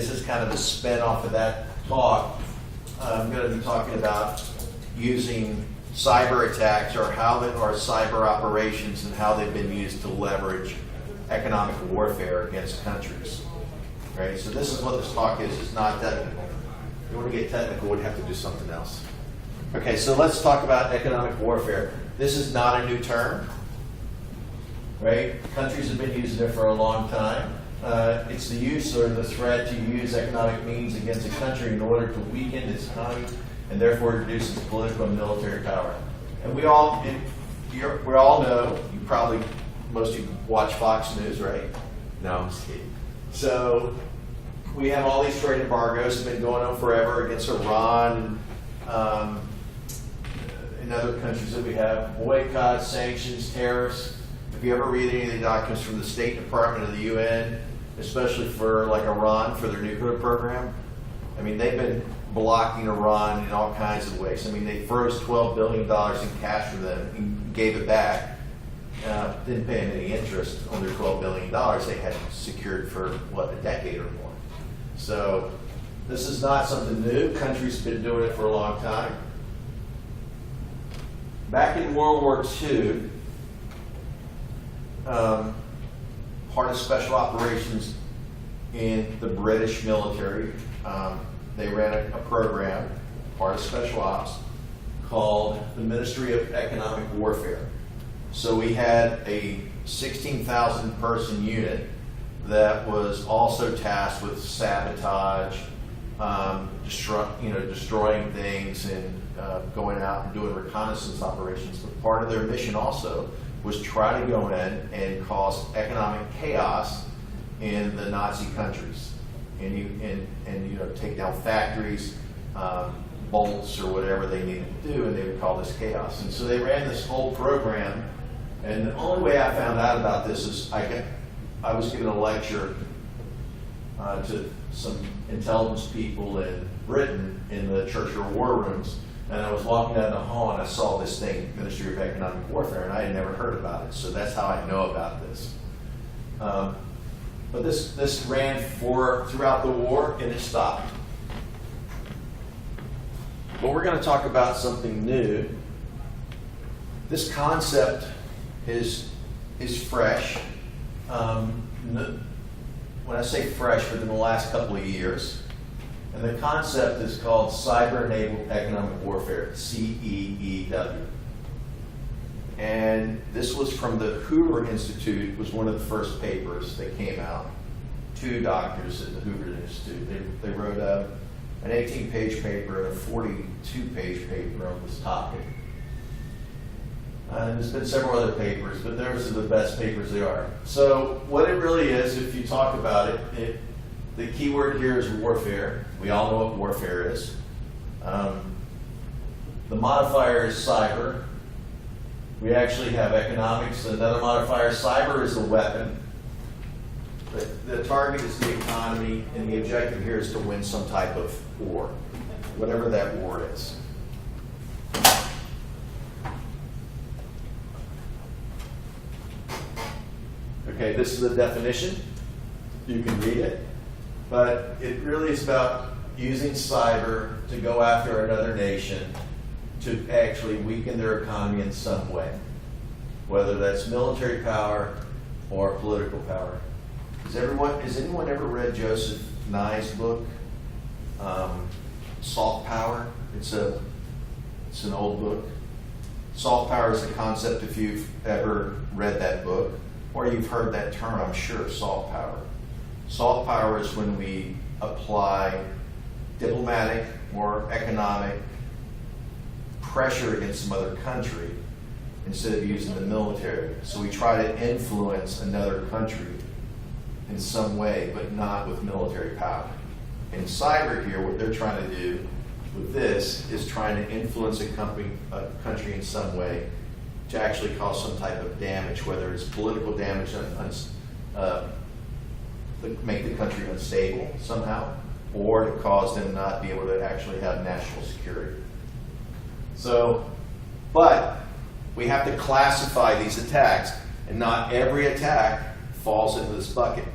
this is kind of a spin off of that talk. I'm going to be talking about using cyber attacks, or how they are cyber operations and how they've been used to leverage economic warfare against countries. Right? So this is what this talk is. It's not technical. If you want to get technical, we'd have to do something else. Okay, so let's talk about economic warfare. This is not a new term. Right? Countries have been using it for a long time. It's the use or the threat to use economic means against a country in order to weaken its economy and therefore reduce its political and military power. And we all know, you probably, most of you watch Fox News, right? No, I'm just kidding. So we have all these trade embargoes that have been going on forever against Iran and other countries that we have. Boycotts, sanctions, tariffs. If you ever read any of the documents from the State Department of the UN, especially for like Iran for their nuclear program, I mean, they've been blocking Iran in all kinds of ways. I mean, they froze $12 billion in cash for them and gave it back. Didn't pay them any interest on their $12 billion they had secured for, what, a decade or more. So this is not something new. Countries have been doing it for a long time. Back in World War II, part of special operations in the British military, they ran a program, part of special ops, called the Ministry of Economic Warfare. So we had a 16,000 person unit that was also tasked with sabotage, destroying things, and going out and doing reconnaissance operations. But part of their mission also was try to go in and cause economic chaos in the Nazi countries, and take down factories, bolts or whatever they needed to do, and they would call this chaos. And so they ran this whole program. And the only way I found out about this is I was giving a lecture to some intelligence people in Britain in the Churchill War Rooms, and I was walking down the hall and I saw this thing, Ministry of Economic Warfare, and I had never heard about it. So that's how I know about this. But this ran throughout the war, and it stopped. But we're going to talk about something new. This concept is fresh. When I say fresh, within the last couple of years. And the concept is called Cyberenabled Economic Warfare, CEEW. And this was from the Hoover Institute. It was one of the first papers that came out. 2 doctors at the Hoover Institute. They wrote an 18-page paper and a 42-page paper on this topic. There's been several other papers, but those are the best papers there are. So what it really is, if you talk about it, the key word here is warfare. We all know what warfare is. The modifier is cyber. We actually have economics. Another modifier, cyber is the weapon. The target is the economy, and the objective here is to win some type of war, whatever that war is. Okay, this is the definition. You can read it. But it really is about using cyber to go after another nation to actually weaken their economy in some way, whether that's military power or political power. Has anyone ever read Joseph Nye's book, Soft Power? It's an old book. Soft power is a concept, if you've ever read that book, or you've heard that term, I'm sure, soft power. Soft power is when we apply diplomatic or economic pressure against some other country instead of using the military. So we try to influence another country in some way, but not with military power. In cyber here, what they're trying to do with this is trying to influence a country in some way to actually cause some type of damage, whether it's political damage, make the country unstable somehow, or to cause them not be able to actually have national security. So, but we have to classify these attacks, and not every attack falls into this bucket.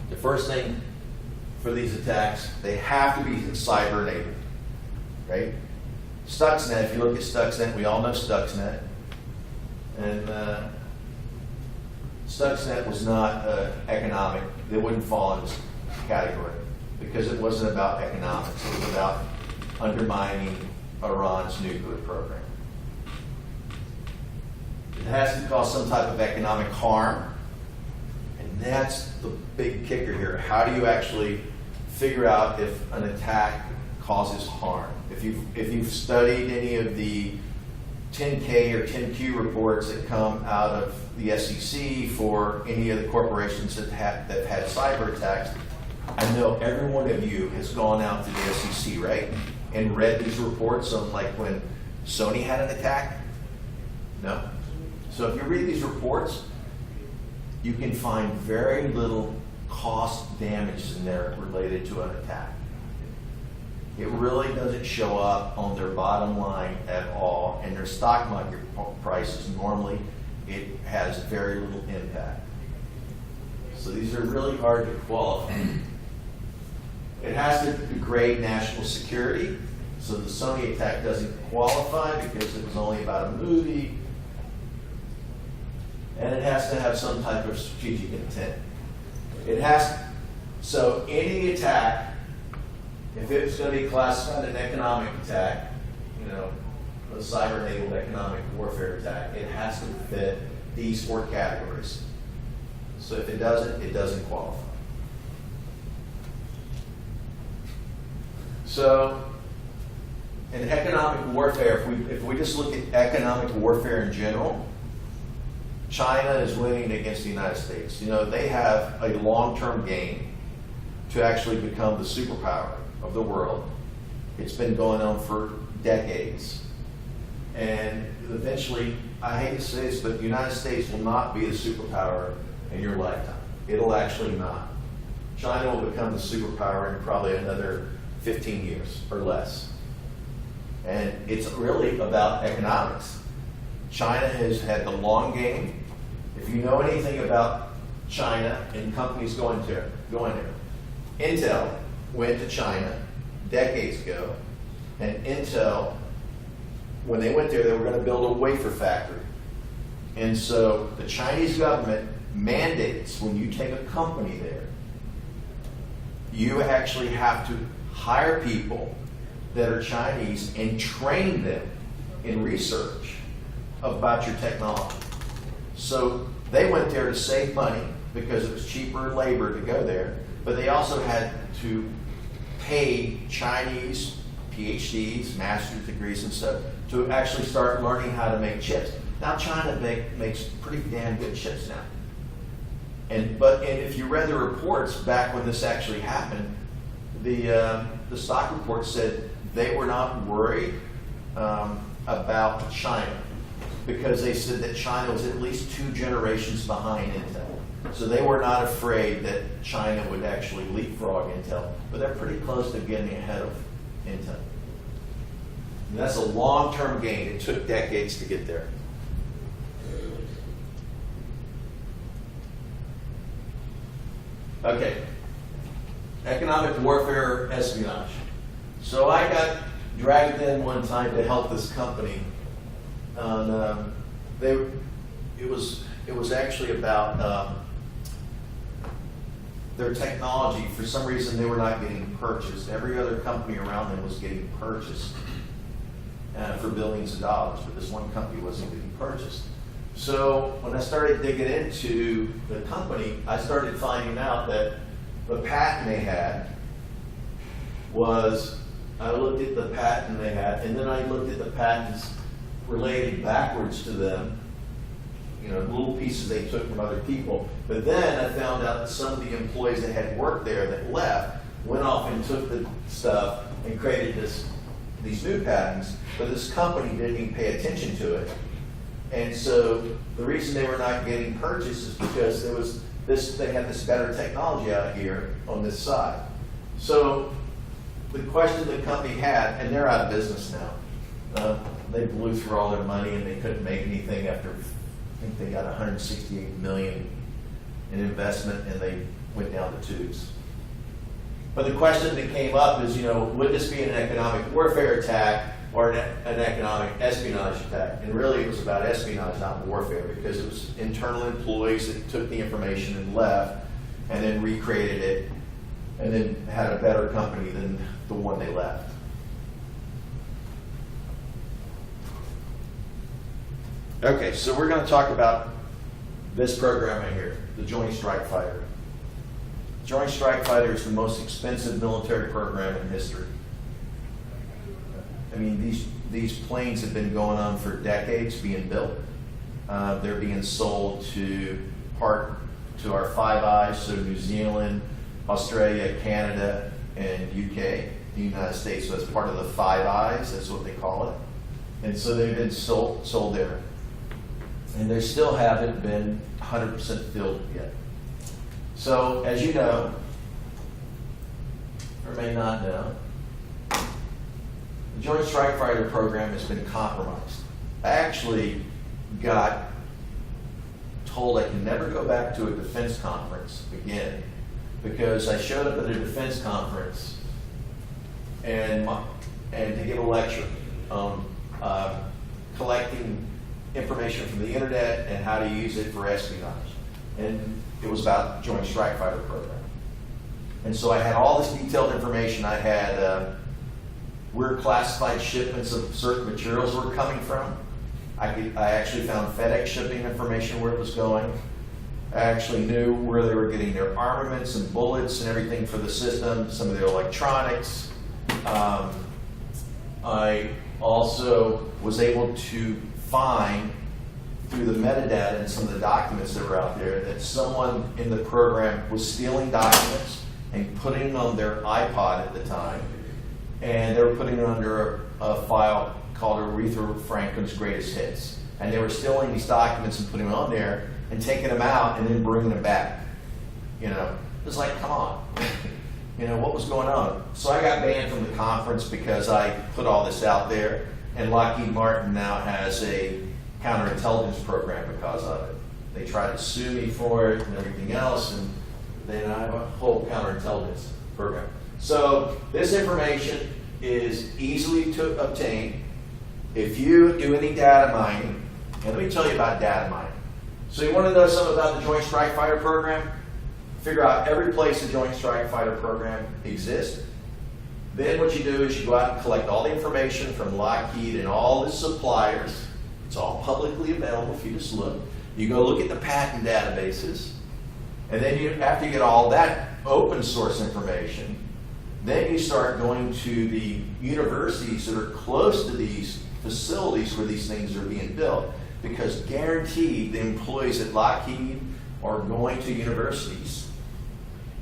The first thing for these attacks, they have to be cyber-enabled, right? Stuxnet, if you look at Stuxnet, we all know Stuxnet. And Stuxnet was not economic. It wouldn't fall in this category because it wasn't about economics. It was about undermining Iran's nuclear program. It has to cause some type of economic harm. And that's the big kicker here. How do you actually figure out if an attack causes harm? If you've studied any of the 10K or 10Q reports that come out of the SEC for any of the corporations that have had cyber attacks, I know every one of you has gone out to the SEC, right? And read these reports on like when Sony had an attack? No? So if you read these reports, you can find very little cost damage in there related to an attack. It really doesn't show up on their bottom line at all, and their stock market prices, normally it has very little impact. So these are really hard to qualify. It has to degrade national security, so the Sony attack doesn't qualify because it was only about a movie, and it has to have some type of strategic intent. So any attack, if it's going to be classified an economic attack, a cyber-enabled economic warfare attack, it has to fit these 4 categories. So if it doesn't qualify. So in economic warfare, if we just look at economic warfare in general, China is winning against the United States. They have a long-term game to actually become the superpower of the world. It's been going on for decades. And eventually, I hate to say this, but the United States will not be the superpower in your lifetime. It'll actually not. China will become the superpower in probably another 15 years or less. And it's really about economics. China has had the long game. If you know anything about China and companies going there, Intel went to China decades ago, and Intel, when they went there, they were going to build a wafer factory. And so the Chinese government mandates when you take a company there, you actually have to hire people that are Chinese and train them in research about your technology. So they went there to save money because it was cheaper labor to go there, but they also had to pay Chinese PhDs, master's degrees and stuff to actually start learning how to make chips. Now China makes pretty damn good chips now. And if you read the reports back when this actually happened, the stock report said they were not worried about China because they said that China was at least 2 generations behind Intel. So they were not afraid that China would actually leapfrog Intel, but they're pretty close to getting ahead of Intel. And that's a long-term gain. It took decades to get there. Okay. Economic warfare, espionage. So I got dragged in one time to help this company. It was actually about their technology. For some reason, they were not getting purchased. Every other company around them was getting purchased for billions of dollars, but this one company wasn't getting purchased. So when I started digging into the company, I started finding out that the patent they had was, I looked at the patent they had, and then I looked at the patents related backwards to them, little pieces they took from other people. But then I found out that some of the employees that had worked there that left went off and took the stuff and created these new patents, but this company didn't even pay attention to it. And so the reason they were not getting purchased is because they had this better technology out here on this side. So the question the company had, and they're out of business now. They blew through all their money and they couldn't make anything after, I think they got $168 million in investment and they went down the tubes. But the question that came up is, would this be an economic warfare attack or an economic espionage attack? And really it was about espionage, not warfare, because it was internal employees that took the information and left and then recreated it and then had a better company than the one they left. Okay, so we're going to talk about this program right here, the Joint Strike Fighter. Joint Strike Fighter is the most expensive military program in history. I mean, these planes have been going on for decades being built. They're being sold to our Five Eyes, so New Zealand, Australia, Canada, and UK, the United States. So it's part of the Five Eyes, that's what they call it. And so they've been sold there. And they still haven't been 100% filled yet. So, as you know, or may not know, the Joint Strike Fighter program has been compromised. I actually got told I can never go back to a defense conference again because I showed up at a defense conference and to give a lecture on collecting information from the internet and how to use it for espionage. And it was about the Joint Strike Fighter program. And so I had all this detailed information. I had where classified shipments of certain materials were coming from. I actually found FedEx shipping information where it was going. I actually knew where they were getting their armaments and bullets and everything for the system, some of their electronics. I also was able to find through the metadata and some of the documents that were out there that someone in the program was stealing documents and putting them on their iPod at the time, and they were putting it under a file called Aretha Franklin's Greatest Hits. And they were stealing these documents and putting them on there and taking them out and then bringing them back. It's like, come on. What was going on? So I got banned from the conference because I put all this out there, and Lockheed Martin now has a counterintelligence program because of it. They tried to sue me for it and everything else, and then I have a whole counterintelligence program. So this information is easily to obtain if you do any data mining. And let me tell you about data mining. So you want to know something about the Joint Strike Fighter program? Figure out every place the Joint Strike Fighter program exists. Then what you do is you go out and collect all the information from Lockheed and all the suppliers. It's all publicly available if you just look. You go look at the patent databases, and then after you get all that open source information, then you start going to the universities that are close to these facilities where these things are being built, because guaranteed the employees at Lockheed are going to universities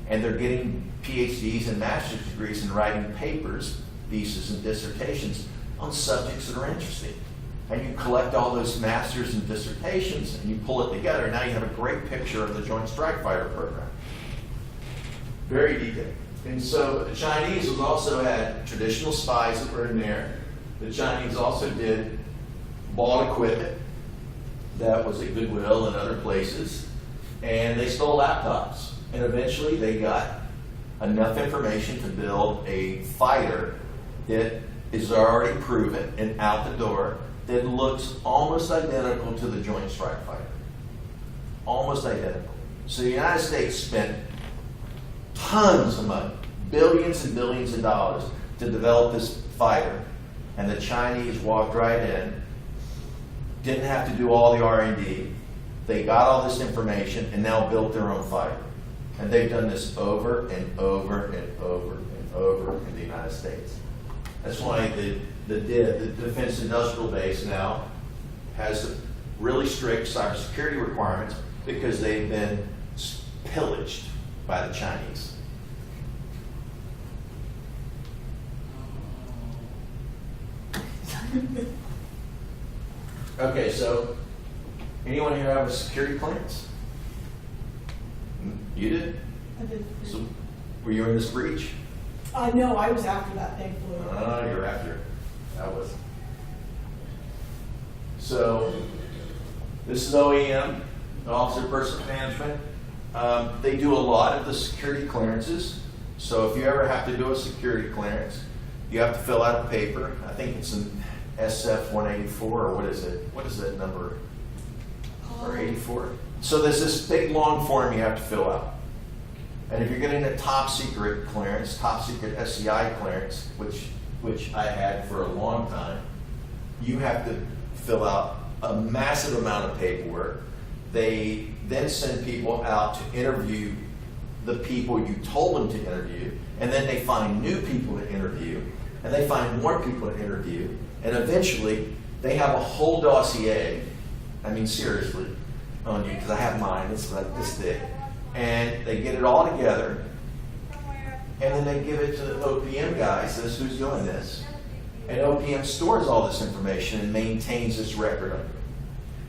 and they're getting PhDs and master's degrees and writing papers, theses and dissertations on subjects that are interesting. And you collect all those masters and dissertations and you pull it together. Now you have a great picture of the Joint Strike Fighter program. Very detailed. And so the Chinese also had traditional spies that were in there. The Chinese also bought equipment that was at Goodwill and other places, and they stole laptops. And eventually they got enough information to build a fighter that is already proven and out the door that looks almost identical to the Joint Strike Fighter. Almost identical. So the United States spent tons of money, billions and billions of dollars to develop this fighter, and the Chinese walked right in, didn't have to do all the R&D. They got all this information and now built their own fighter. And they've done this over and over and over and over in the United States. That's why the Defense Industrial Base now has really strict cybersecurity requirements because they've been pillaged by the Chinese. Okay, so anyone here have a security clearance? You did? I did. So were you in this breach? No, I was after that, thankfully. Oh, you're after. I was. So this is OEM, Officer of Personnel Management. They do a lot of the security clearances. So if you ever have to do a security clearance, you have to fill out a paper. I think it's an SF-184, or what is it? What is that number? Or 84? So there's this big long form you have to fill out. And if you're getting a top secret clearance, top secret SCI clearance, which I had for a long time, you have to fill out a massive amount of paperwork. They then send people out to interview the people you told them to interview, and then they find new people to interview, and they find more people to interview, and eventually they have a whole dossier, I mean seriously, on you, because I have mine, it's like this thick, and they get it all together, and then they give it to the OPM guy, says who's doing this, and OPM stores all this information and maintains this record of it.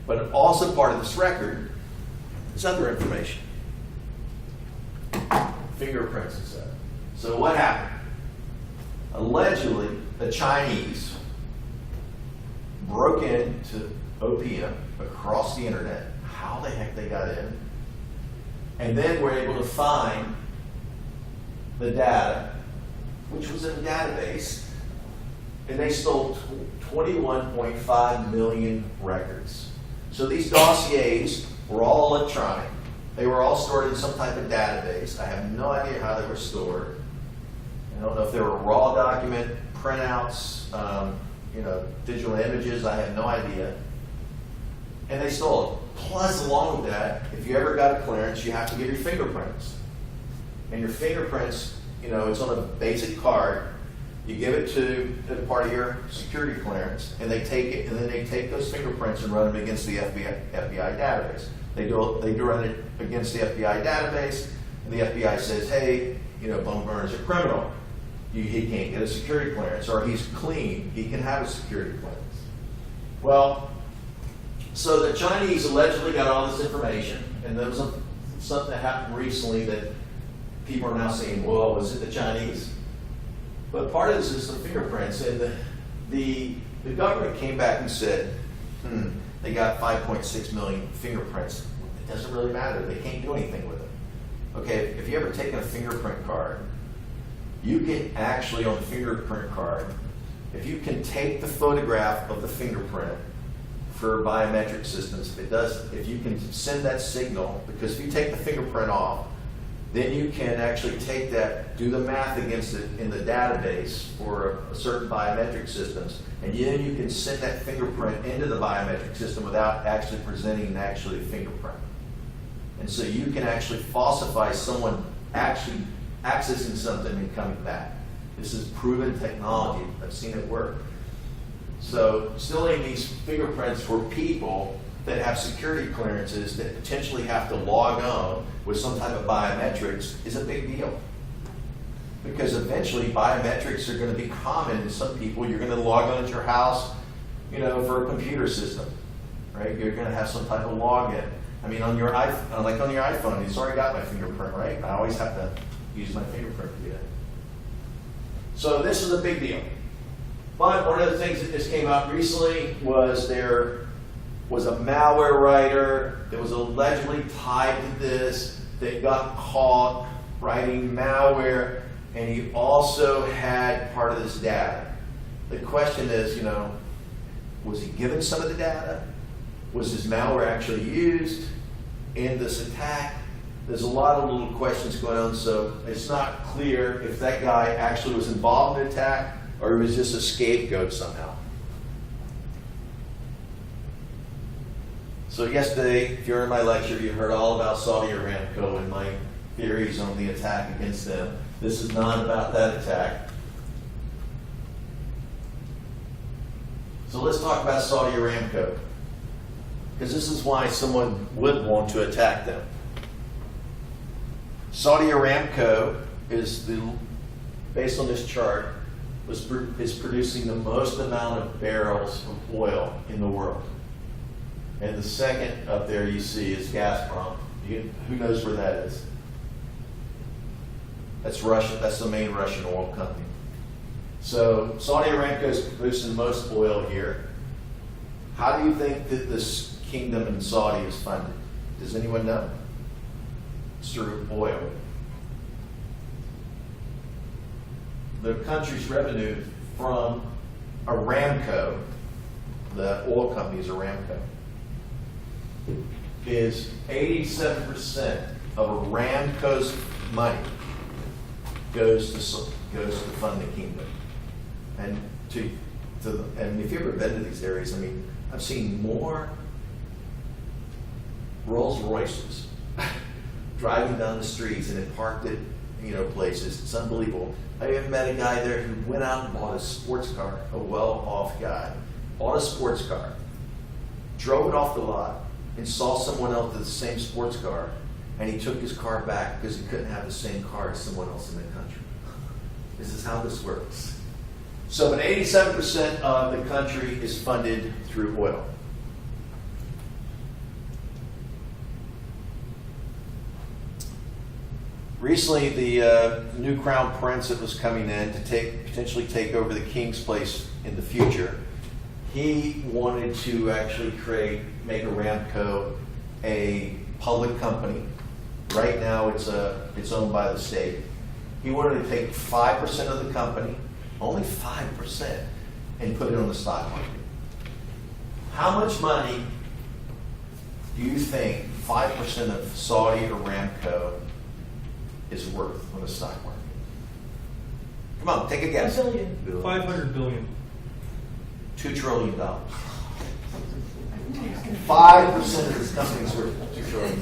But also part of this record is other information. Fingerprints and stuff. So what happened? Allegedly, the Chinese broke into OPM across the internet. How the heck they got in? And then were able to find the data, which was in a database, and they stole 21.5 million records. So these dossiers were all electronic. They were all stored in some type of database. I have no idea how they were stored. I don't know if they were raw document printouts, digital images. I have no idea. And they stole it. Plus, along with that, if you ever got a clearance, you have to give your fingerprints. And your fingerprints, it's on a basic card. You give it to part of your security clearance, and they take it, and then they take those fingerprints and run them against the FBI database. They run it against the FBI database, and the FBI says, hey, Bumgarner's a criminal. He can't get a security clearance, or he's clean. He can have a security clearance. Well, so the Chinese allegedly got all this information, and there was something that happened recently that people are now saying, well, was it the Chinese? But part of this is the fingerprints, and the government came back and said, they got 5.6 million fingerprints. It doesn't really matter. They can't do anything with it. Okay, if you ever taken a fingerprint card, you can actually, on the fingerprint card, if you can take the photograph of the fingerprint for biometric systems, if you can send that signal, because if you take the fingerprint off, then you can actually take that, do the math against it in the database for a certain biometric systems, and then you can send that fingerprint into the biometric system without actually presenting actually a fingerprint. And so you can actually falsify someone actually accessing something and coming back. This is proven technology. I've seen it work. So stealing these fingerprints for people that have security clearances that potentially have to log on with some type of biometrics is a big deal. Because eventually biometrics are going to be common in some people. You're going to log on at your house, for a computer system, right? You're going to have some type of login. I mean, on your iPhone, it's already got my fingerprint, right? I always have to use my fingerprint to do that. So this is a big deal. But one of the things that just came out recently was there was a malware writer that was allegedly tied to this that got caught writing malware, and he also had part of this data. The question is, was he given some of the data? Was his malware actually used in this attack? There's a lot of little questions going on, so it's not clear if that guy actually was involved in the attack or he was just a scapegoat somehow. So yesterday, if you're in my lecture, you heard all about Saudi Aramco and my theories on the attack against them. This is not about that attack. So let's talk about Saudi Aramco, because this is why someone would want to attack them. Saudi Aramco is, based on this chart, is producing the most amount of barrels of oil in the world. And the second up there you see is Gazprom. Who knows where that is? That's Russia. That's the main Russian oil company. So Saudi Aramco is producing the most oil here. How do you think that this kingdom in Saudi is funded? Does anyone know? It's through oil. the country's revenue from Aramco, the oil company's Aramco, is 87% of Aramco's money goes to fund the kingdom. And and if you've ever been to these areas, I mean, I've seen more Rolls Royces driving down the streets and it parked at, places. It's unbelievable. I even met a guy there who went out and bought a sports car, a well-off guy, bought a sports car, drove it off the lot, and saw someone else with the same sports car, and he took his car back because he couldn't have the same car as someone else in the country. This is how this works. So, but 87% of the country is funded through oil. Recently, the new crown prince that was coming in to potentially take over the king's place in the future, he wanted to actually make Aramco a public company. Right now, it's owned by the state. He wanted to take 5% of the company, only 5%, and put it on the stock market. How much money do you think 5% of Saudi Aramco is worth on the stock market? Come on, take a guess. $1 billion. 500 billion. $2 trillion. 5% of this company's worth $2 trillion.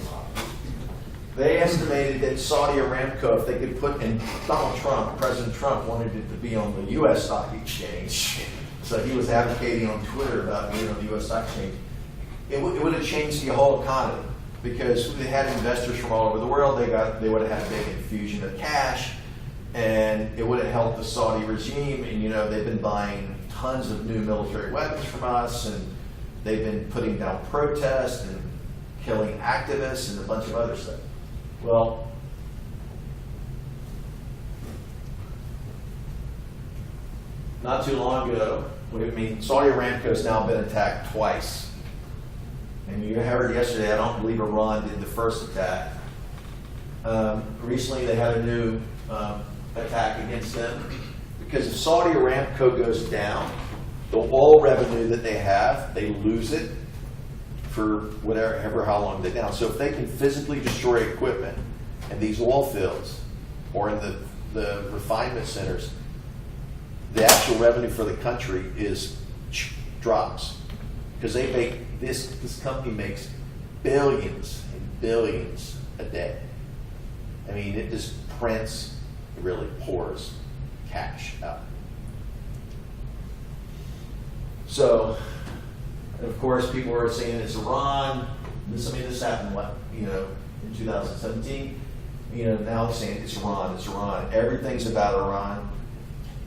They estimated that Saudi Aramco, if they could put in Donald Trump, President Trump wanted it to be on the U.S. stock exchange. So he was advocating on Twitter about being on the U.S. stock exchange. It would have changed the whole economy because they had investors from all over the world. They would have had a big infusion of cash, and it would have helped the Saudi regime. And they've been buying tons of new military weapons from us, and they've been putting down protests and killing activists and a bunch of other stuff. Well, not too long ago, Saudi Aramco has now been attacked twice. And you heard yesterday, I don't believe Iran did the first attack. Recently, they had a new attack against them. Because if Saudi Aramco goes down, the oil revenue that they have, they lose it for whatever, how long they're down. So if they can physically destroy equipment in these oil fields or in the refinement centers, the actual revenue for the country drops. Because they make this company makes billions and billions a day. I mean, it just prints, it really pours cash out. So, of course, people are saying it's Iran. This happened, in 2017. Now they're saying it's Iran, it's Iran. Everything's about Iran.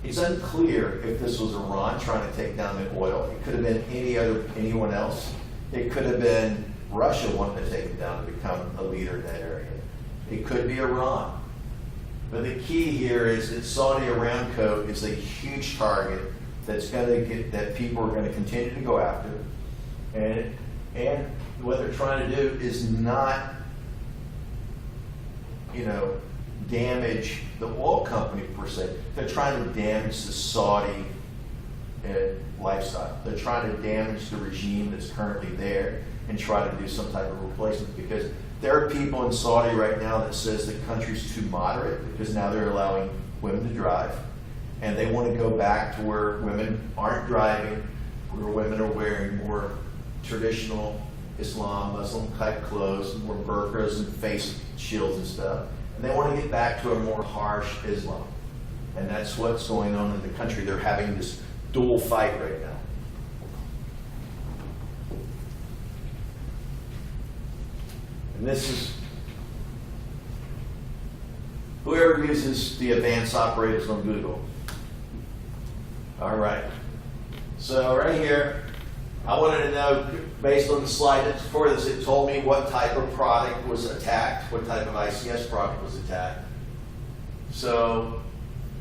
It's unclear if this was Iran trying to take down the oil. It could have been anyone else. It could have been Russia wanting to take it down to become a leader in that area. It could be Iran. But the key here is that Saudi Aramco is a huge target that people are going to continue to go after. And what they're trying to do is not, damage the oil company per se. They're trying to damage the Saudi lifestyle. They're trying to damage the regime that's currently there and try to do some type of replacement, because there are people in Saudi right now that says the country's too moderate because now they're allowing women to drive, and they want to go back to where women aren't driving, where women are wearing more traditional Islam, Muslim type clothes, more burqas and face shields and stuff. And they want to get back to a more harsh Islam. And that's what's going on in the country. They're having this dual fight right now. And this is whoever uses the advanced operators on Google. All right. So right here, I wanted to know, based on the slide that's before this, it told me what type of product was attacked, what type of ICS product was attacked. So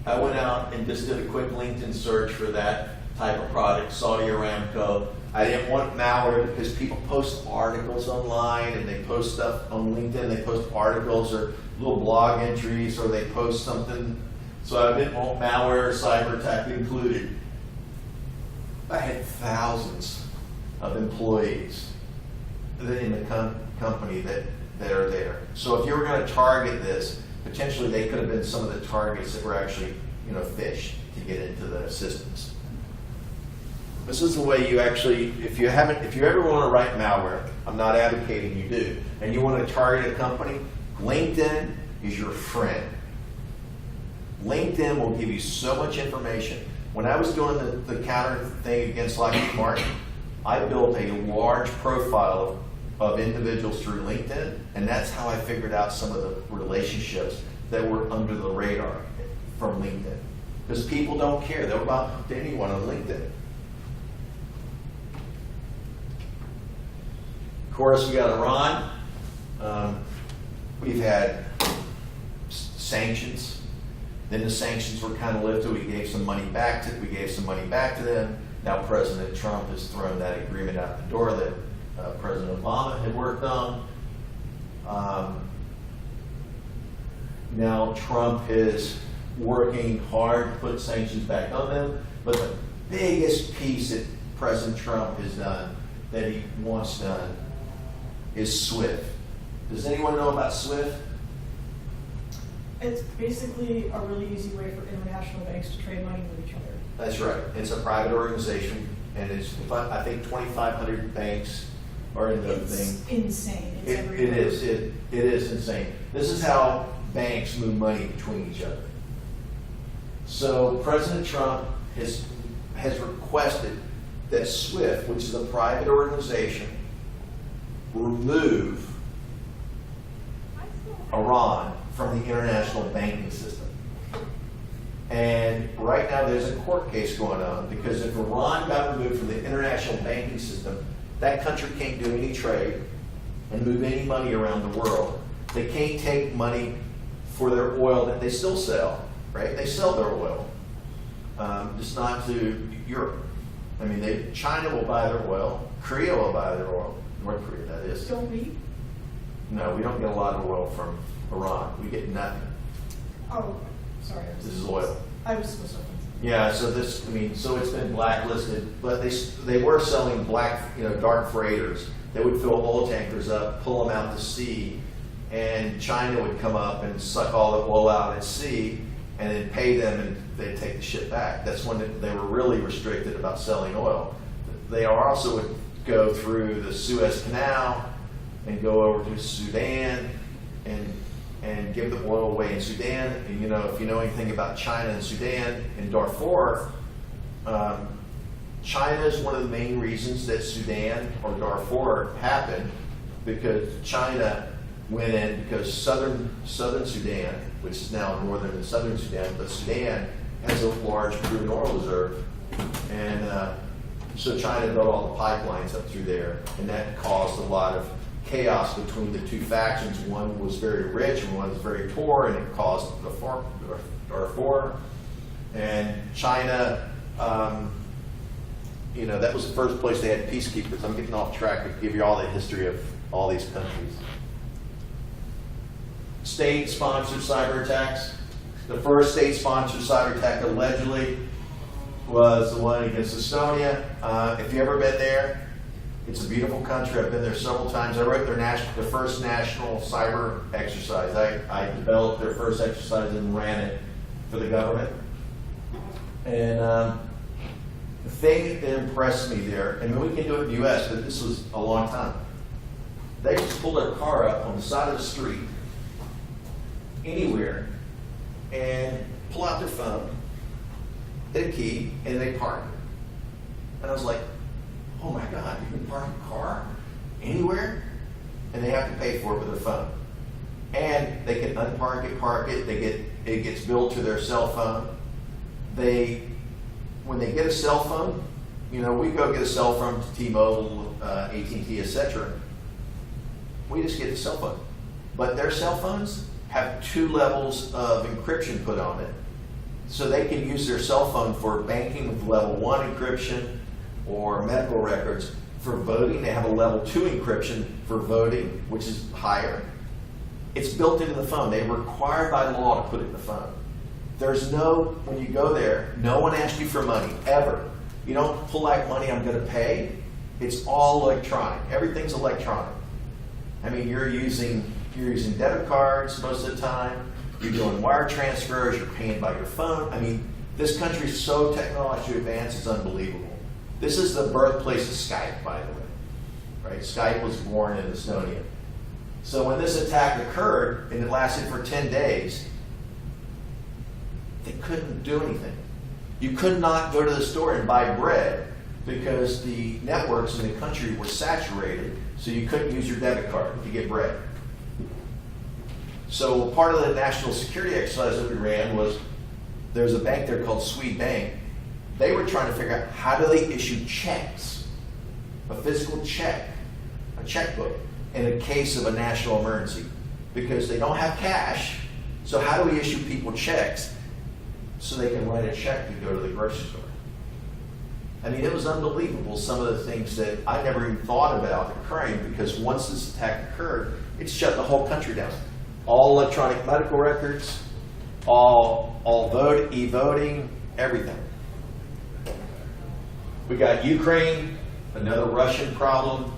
I went out and just did a quick LinkedIn search for that type of product, Saudi Aramco. I didn't want malware because people post articles online and they post stuff on LinkedIn. They post articles or little blog entries, or they post something So I've been malware, cyber attack included. I had thousands of employees in the company that are there. So if you were going to target this, potentially they could have been some of the targets that were actually, phished to get into the systems. This is the way you actually, if you ever want to write malware, I'm not advocating you do, and you want to target a company, LinkedIn is your friend. LinkedIn will give you so much information. When I was doing the counter thing against Lockheed Martin, I built a large profile of individuals through LinkedIn, and that's how I figured out some of the relationships that were under the radar from LinkedIn. Because people don't care. They'll talk to anyone on LinkedIn. Of course, we got Iran. We've had sanctions. Then the sanctions were kind of lifted. We gave some money back to them. Now President Trump has thrown that agreement out the door that President Obama had worked on. Now Trump is working hard to put sanctions back on them. But the biggest piece that President Trump has done, that he wants done, is SWIFT. Does anyone know about SWIFT? It's basically a really easy way for international banks to trade money with each other. That's right. It's a private organization, and it's, I think, 2,500 banks are in the thing. It's insane. It's It is. It is insane. This is how banks move money between each other. So President Trump has requested that SWIFT, which is a private organization, remove Iran from the international banking system. And right now there's a court case going on because if Iran got removed from the international banking system, that country can't do any trade and move any money around the world. They can't take money for their oil that they still sell, right? They sell their oil, just not to Europe. I mean, China will buy their oil, Korea will buy their oil, North Korea that is. Don't we? No, we don't get a lot of oil from Iran. We get nothing. Oh, sorry. This is oil. I was supposed to. Yeah, so so it's been blacklisted, but they were selling dark freighters that would fill oil tankers up, pull them out to sea, and China would come up and suck all the oil out at sea, and then pay them, and they'd take the ship back. That's when they were really restricted about selling oil. They also would go through the Suez Canal and go over to Sudan and give the oil away in Sudan. And if you know anything about China and Sudan and Darfur, China is one of the main reasons that Sudan or Darfur happened, because China went in because southern Sudan, which is now northern and southern Sudan, but Sudan has a large crude and oil reserve, and so China built all the pipelines up through there, and that caused a lot of chaos between the two factions. One was very rich and one was very poor, and it caused Darfur. And China, that was the first place they had peacekeepers. I'm getting off track to give you all the history of all these countries. State-sponsored cyber attacks. The first state-sponsored cyber attack allegedly was the one against Estonia. If you've ever been there, it's a beautiful country. I've been there several times. I wrote their first national cyber exercise. I developed their first exercise and ran it for the government. And the thing that impressed me there, and we can do it in the U.S., but this was a long time. They just pull their car up on the side of the street, anywhere, and pull out their phone, hit a key, and they park it. And I was like, oh my God, you can park a car anywhere? And they have to pay for it with their phone. And they can unpark it, park it, it gets billed to their cell phone. When they get a cell phone, we go get a cell phone to T-Mobile, AT&T, etc. We just get the cell phone. But their cell phones have 2 levels of encryption put on it. So they can use their cell phone for banking with level 1 encryption, or medical records. For voting, they have a level 2 encryption for voting, which is higher. It's built into the phone. They're required by law to put it in the phone. There's no, when you go there, no one asks you for money, ever. You don't pull out money, I'm going to pay. It's all electronic. Everything's electronic. I mean, you're using debit cards most of the time. You're doing wire transfers. You're paying by your phone. I mean, this country's so technologically advanced, it's unbelievable. This is the birthplace of Skype, by the way. Right? Skype was born in Estonia. So when this attack occurred, and it lasted for 10 days, they couldn't do anything. You could not go to the store and buy bread because the networks in the country were saturated, so you couldn't use your debit card to get bread. So part of the national security exercise that we ran was, there's a bank there called Swede Bank. They were trying to figure out how do they issue checks, a physical check, a checkbook, in a case of a national emergency, because they don't have cash. So how do we issue people checks so they can write a check to go to the grocery store? I mean, it was unbelievable, some of the things that I never even thought about occurring, because once this attack occurred, it shut the whole country down. All electronic medical records, all e-voting, everything. We got Ukraine, another Russian problem.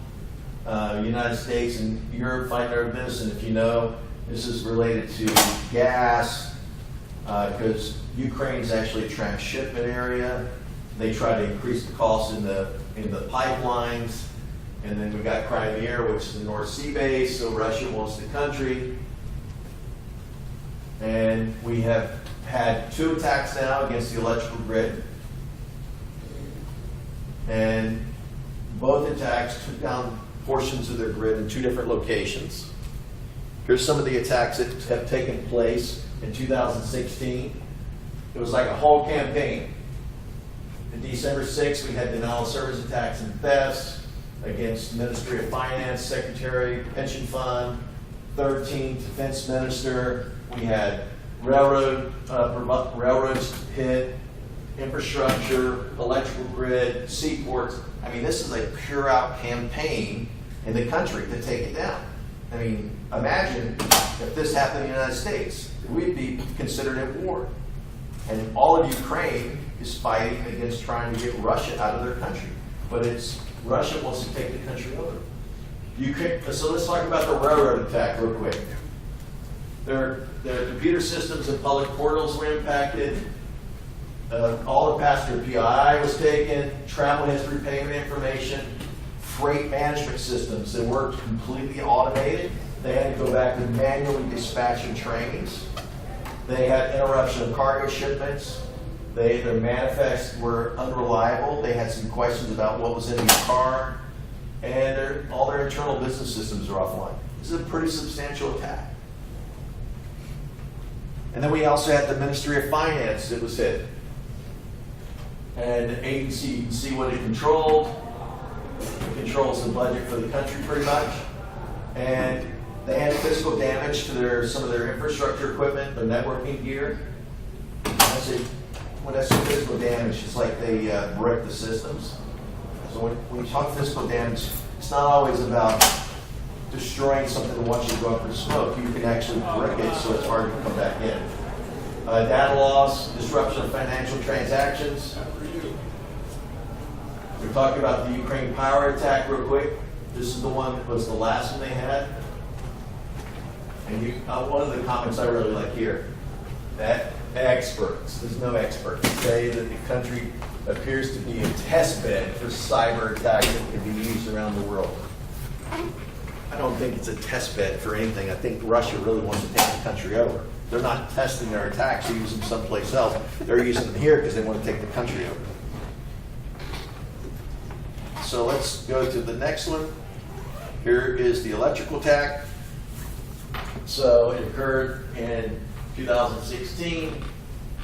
United States and Europe find their business, and if you know, this is related to gas, because Ukraine is actually a transshipment area. They try to increase the costs in the pipelines, and then we got Crimea, which is the North Sea base, so Russia wants the country. And we have had 2 attacks now against the electrical grid, and both attacks took down portions of their grid in 2 different locations. Here's some of the attacks that have taken place in 2016. It was like a whole campaign. On December 6th, we had denial of service attacks and thefts against Ministry of Finance, Secretary, Pension Fund, 13th Defense Minister. We had railroads hit, infrastructure, electrical grid, seaports. I mean, this is a pure out campaign in the country to take it down. I mean, imagine if this happened in the United States. We'd be considered at war. And all of Ukraine is fighting against trying to get Russia out of their country. But Russia wants to take the country over. So let's talk about the railroad attack real quick. Their computer systems and public portals were impacted. All the passenger PII was taken, travel history, payment information, freight management systems that worked completely automated. They had to go back and manually dispatching trains. They had interruption of cargo shipments. Their manifests were unreliable. They had some questions about what was in the car. And all their internal business systems are offline. This is a pretty substantial attack. And then we also had the Ministry of Finance that was hit. And the agency, you can see what it controlled. It controls the budget for the country pretty much. And they had physical damage to some of their infrastructure equipment, their networking gear. When I say physical damage, it's like they brick the systems. So when you talk physical damage, it's not always about destroying something that wants you to go up in smoke. You can actually brick it so it's hard to come back in. Data loss, disruption of financial transactions. We're talking about the Ukraine power attack real quick. This is the one that was the last one they had. And one of the comments I really like here, that experts, there's no experts, say that the country appears to be a test bed for cyber attacks that can be used around the world. I don't think it's a test bed for anything. I think Russia really wants to take the country over. They're not testing their attacks to use them someplace else. They're using them here because they want to take the country over. So let's go to the next one. Here is the electrical attack. So it occurred in 2016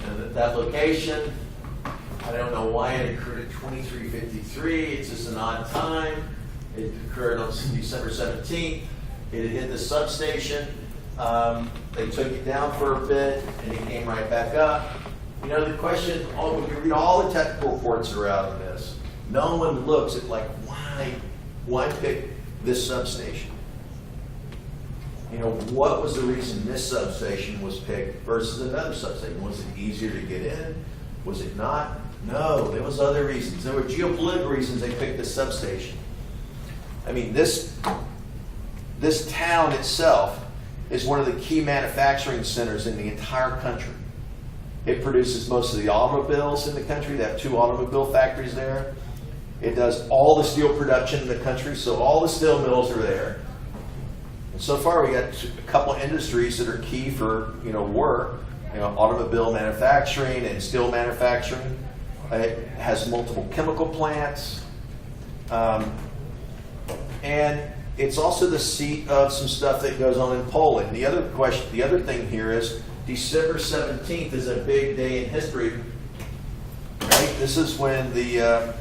at that location. I don't know why it occurred at 23:53. It's just an odd time. It occurred on December 17th. It hit the substation. They took it down for a bit, and it came right back up. You know, the question, when you read all the technical reports that are out on this, no one looks at, like, why pick this substation? you know, what was the reason this substation was picked versus another substation? Was it easier to get in? Was it not? No, there was other reasons. There were geopolitical reasons they picked this substation. I mean, this town itself is one of the key manufacturing centers in the entire country. It produces most of the automobiles in the country. They have 2 automobile factories there. It does all the steel production in the country, so all the steel mills are there. And so far, we got a couple of industries that are key for, you know, work. You know, automobile manufacturing and steel manufacturing. It has multiple chemical plants, and it's also the seat of some stuff that goes on in Poland. The other thing here is December 17th is a big day in history. Right? This is when the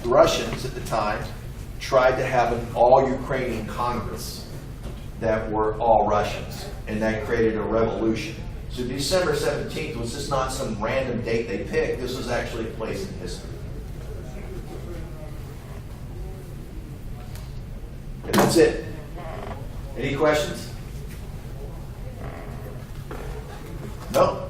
Russians at the time tried to have an all-Ukrainian Congress that were all Russians, and that created a revolution. So December 17th was just not some random date they picked. This was actually a place in history. And that's it. Any questions? No?